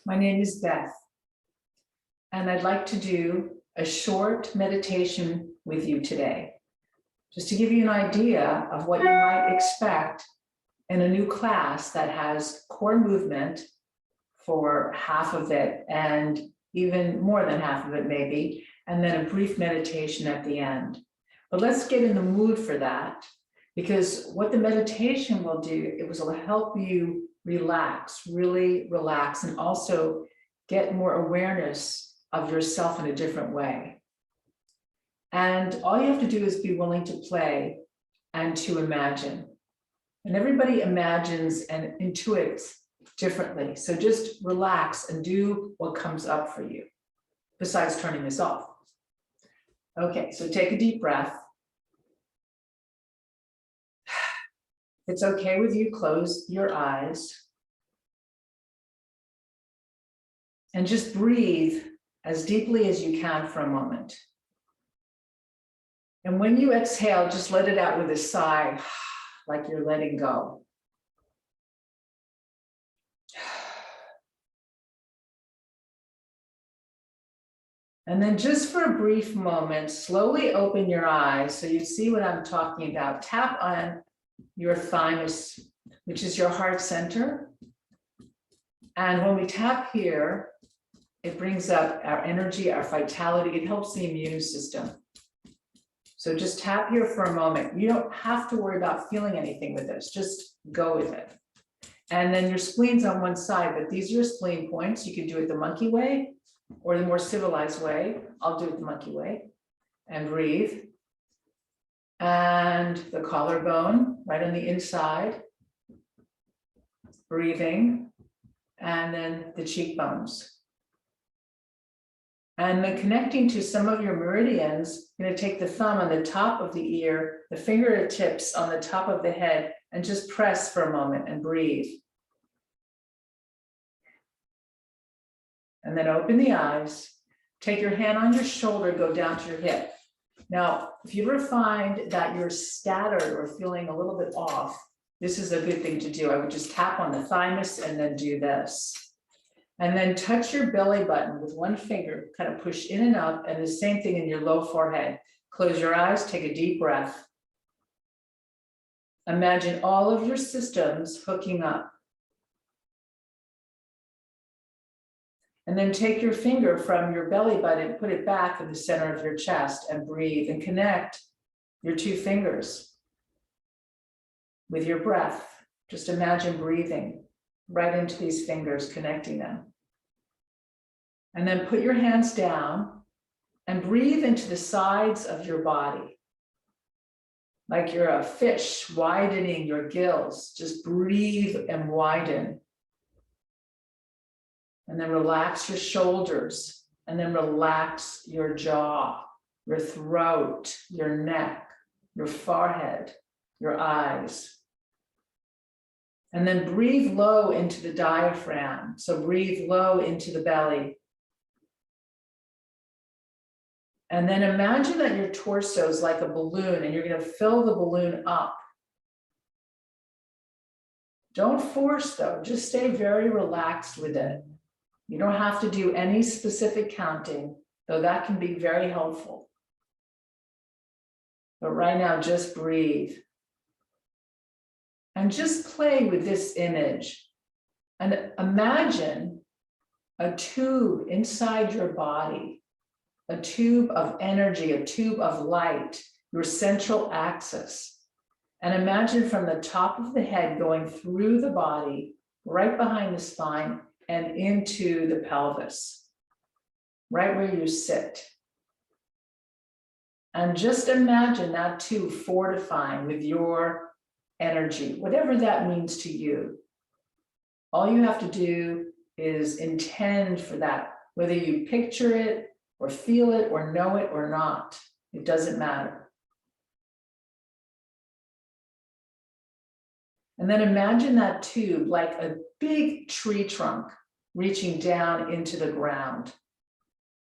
My name is Beth, and I'd like to do a short meditation with you today, just to give you an idea of what you might expect in a new class that has core movement for half of it, and even more than half of it maybe, and then a brief meditation at the end. But let's get in the mood for that, because what the meditation will do, it will help you relax, really relax, and also get more awareness of yourself in a different way. And all you have to do is be willing to play and to imagine. And everybody imagines and intuits differently. So just relax and do what comes up for you, besides turning this off. Okay, so take a deep breath. If it's okay with you, close your eyes. And just breathe as deeply as you can for a moment. And when you exhale, just let it out with a sigh, like you're letting go. And then just for a brief moment, slowly open your eyes so you see what I'm talking about. Tap on your thymus, which is your heart center. And when we tap here, it brings up our energy, our vitality. It helps the immune system. So just tap here for a moment. You don't have to worry about feeling anything with this. Just go with it. And then your spleen's on one side, but these are your spleen points. You can do it the monkey way or the more civilized way. I'll do it the monkey way. And breathe. And the collarbone right on the inside. Breathing. And then the cheekbones. And then connecting to some of your meridians, you're going to take the thumb on the top of the ear, the fingertips on the top of the head, and just press for a moment and breathe. And then open the eyes. Take your hand on your shoulder, go down to your hip. Now, if you ever find that you're scattered or feeling a little bit off, this is a good thing to do. I would just tap on the thymus and then do this. And then touch your belly button with one finger, kind of push in and up, and the same thing in your low forehead. Close your eyes, take a deep breath. Imagine all of your systems hooking up. And then take your finger from your belly button, put it back in the center of your chest and breathe and connect your two fingers with your breath. Just imagine breathing right into these fingers, connecting them. And then put your hands down and breathe into the sides of your body. Like you're a fish widening your gills. Just breathe and widen. And then relax your shoulders. And then relax your jaw, your throat, your neck, your forehead, your eyes. And then breathe low into the diaphragm. So breathe low into the belly. And then imagine that your torso is like a balloon and you're going to fill the balloon up. Don't force though, just stay very relaxed with it. You don't have to do any specific counting, though that can be very helpful. But right now, just breathe. And just play with this image. And imagine a tube inside your body. A tube of energy, a tube of light, your central axis. And imagine from the top of the head going through the body, right behind the spine, and into the pelvis, right where you sit. And just imagine that tube fortifying with your energy, whatever that means to you. All you have to do is intend for that, whether you picture it, or feel it, or know it, or not. It doesn't matter. And then imagine that tube like a big tree trunk reaching down into the ground.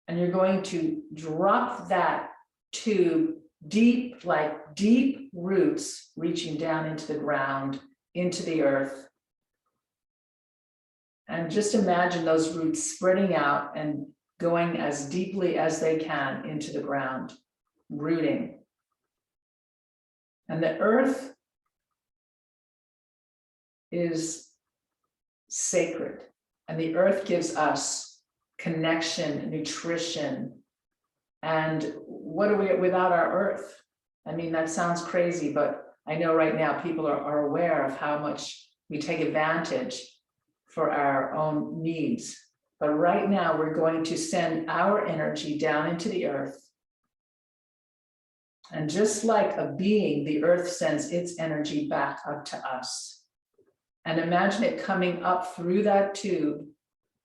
And you're going to drop that tube deep, like deep roots reaching down into the ground, into the earth. And just imagine those roots spreading out and going as deeply as they can into the ground, rooting. And the earth is sacred, and the earth gives us connection, nutrition. And what are we without our earth? I mean, that sounds crazy, but I know right now people are aware of how much we take advantage for our own needs. But right now we're going to send our energy down into the earth. And just like a being, the earth sends its energy back up to us. And imagine it coming up through that tube.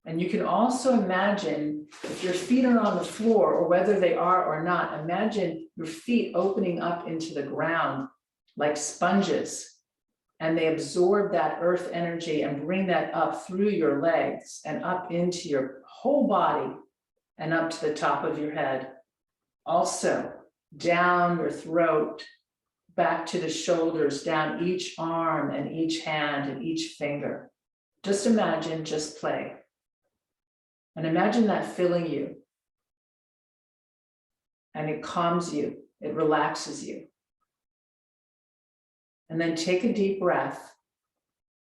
And you can also imagine if your feet are on the floor, or whether they are or not, imagine your feet opening up into the ground like sponges. And they absorb that earth energy and bring that up through your legs and up into your whole body and up to the top of your head. Also, down your throat, back to the shoulders, down each arm and each hand and each finger. Just imagine, just play. And imagine that filling you. And it calms you, it relaxes you. And then take a deep breath.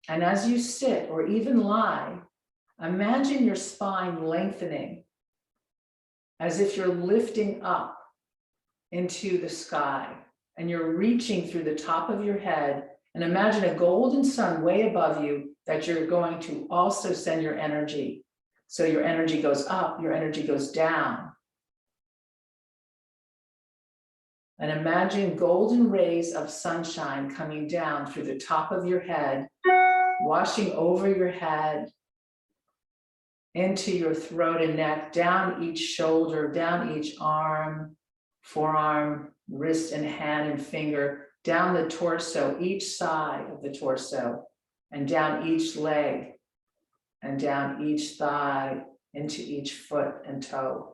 And as you sit or even lie, imagine your spine lengthening as if you're lifting up into the sky and you're reaching through the top of your head, and imagine a golden sun way above you that you're going to also send your energy. So your energy goes up, your energy goes down. And imagine golden rays of sunshine coming down through the top of your head, washing over your head, into your throat and neck, down each shoulder, down each arm, forearm, wrist and hand and finger, down the torso, each side of the torso, and down each leg, and down each thigh, into each foot and toe.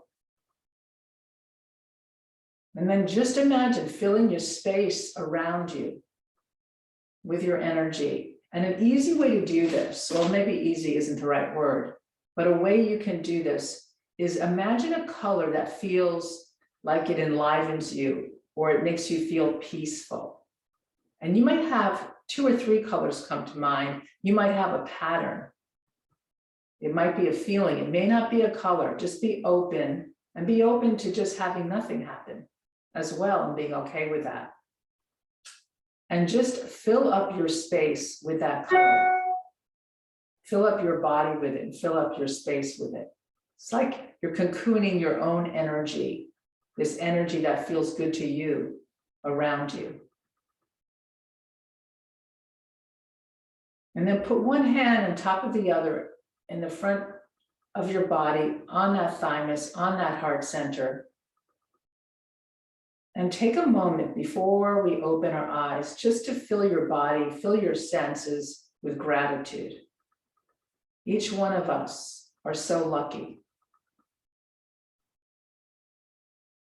And then just imagine filling your space around you with your energy. And an easy way to do this, well, maybe easy isn't the right word, but a way you can do this is imagine a color that feels like it enlivens you, or it makes you feel peaceful. And you might have 2 or 3 colors come to mind. You might have a pattern. It might be a feeling. It may not be a color. Just be open, and be open to just having nothing happen as well, and being okay with that. And just fill up your space with that color. Fill up your body with it, and fill up your space with it. It's like you're cocooning your own energy, this energy that feels good to you around you. And then put one hand on top of the other in the front of your body, on that thymus, on that heart center. And take a moment before we open our eyes just to fill your body, fill your senses with gratitude. Each one of us are so lucky.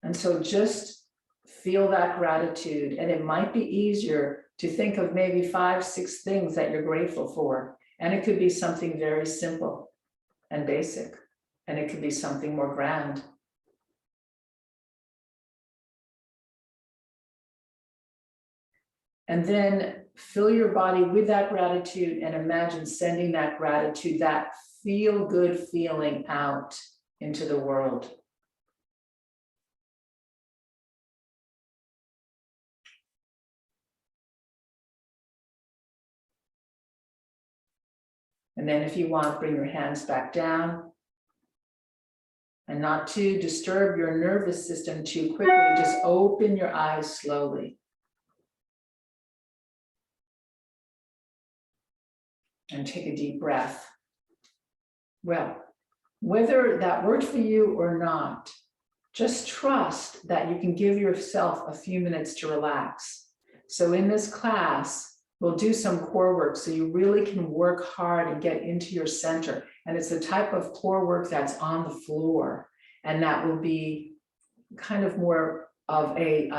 And so just feel that gratitude. And it might be easier to think of maybe 5, 6 things that you're grateful for. And it could be something very simple and basic. And it could be something more grand. And then fill your body with that gratitude and imagine sending that gratitude, that feel-good feeling out into the world. And then if you want, bring your hands back down. And not to disturb your nervous system too quickly, just open your eyes slowly. And take a deep breath. Well, whether that worked for you or not, just trust that you can give yourself a few minutes to relax. So in this class, we'll do some core work so you really can work hard and get into your center. And it's the type of core work that's on the floor. And that will be kind of more of a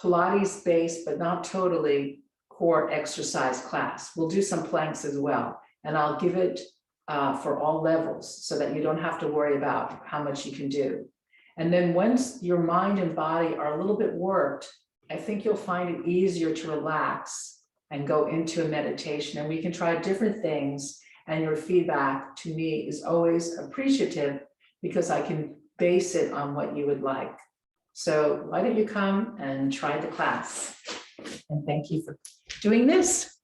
Pilates based, but not totally core exercise class. We'll do some planks as well. and I'll give it for all levels so that you don't have to worry about how much you can do. And then once your mind and body are a little bit worked, I think you'll find it easier to relax and go into a meditation. And we can try different things. And your feedback to me is always appreciative because I can base it on what you would like. So why don't you come and try the class? And thank you for doing this.